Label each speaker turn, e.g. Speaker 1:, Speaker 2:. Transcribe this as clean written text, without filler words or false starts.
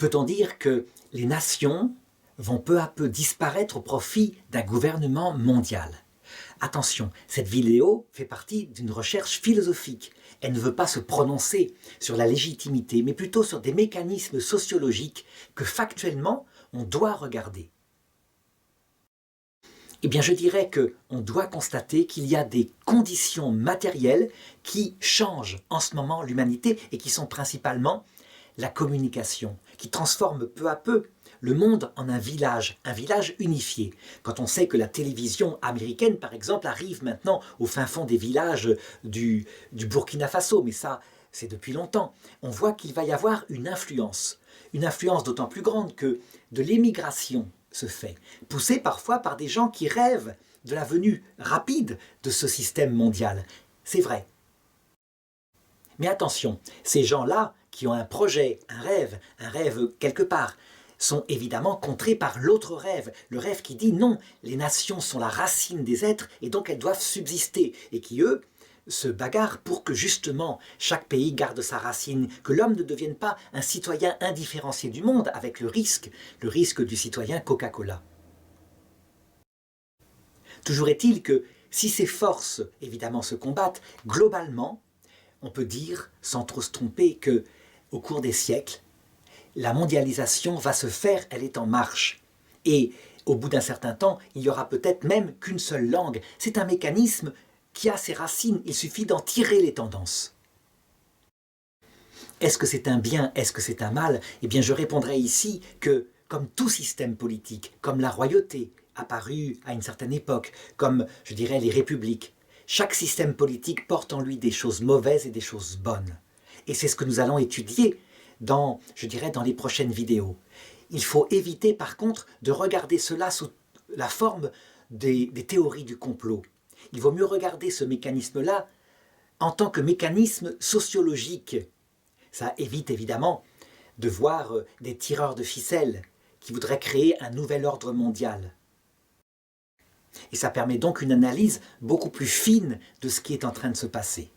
Speaker 1: Peut-on dire que les nations vont peu à peu disparaître au profit d'un gouvernement mondial? Attention, cette vidéo fait partie d'une recherche philosophique. Elle ne veut pas se prononcer sur la légitimité, mais plutôt sur des mécanismes sociologiques que factuellement on doit regarder. Eh bien, je dirais qu'on doit constater qu'il y a des conditions matérielles qui changent en ce moment l'humanité et qui sont principalement la communication, qui transforme peu à peu le monde en un village unifié. Quand on sait que la télévision américaine, par exemple, arrive maintenant au fin fond des villages du Burkina Faso, mais ça, c'est depuis longtemps, on voit qu'il va y avoir une influence d'autant plus grande que de l'émigration se fait, poussée parfois par des gens qui rêvent de la venue rapide de ce système mondial. C'est vrai. Mais attention, ces gens-là qui ont un projet, un rêve quelque part, sont évidemment contrés par l'autre rêve, le rêve qui dit non, les nations sont la racine des êtres et donc elles doivent subsister, et qui eux se bagarrent pour que justement chaque pays garde sa racine, que l'homme ne devienne pas un citoyen indifférencié du monde avec le risque du citoyen Coca-Cola. Toujours est-il que si ces forces évidemment se combattent, globalement, on peut dire, sans trop se tromper, que au cours des siècles, la mondialisation va se faire, elle est en marche. Et au bout d'un certain temps, il n'y aura peut-être même qu'une seule langue. C'est un mécanisme qui a ses racines, il suffit d'en tirer les tendances. Est-ce que c'est un bien, est-ce que c'est un mal? Eh bien, je répondrai ici que, comme tout système politique, comme la royauté, apparue à une certaine époque, comme, je dirais, les républiques, chaque système politique porte en lui des choses mauvaises et des choses bonnes. Et c'est ce que nous allons étudier dans les prochaines vidéos. Il faut éviter par contre de regarder cela sous la forme des théories du complot. Il vaut mieux regarder ce mécanisme-là en tant que mécanisme sociologique. Ça évite évidemment de voir des tireurs de ficelles qui voudraient créer un nouvel ordre mondial. Et ça permet donc une analyse beaucoup plus fine de ce qui est en train de se passer.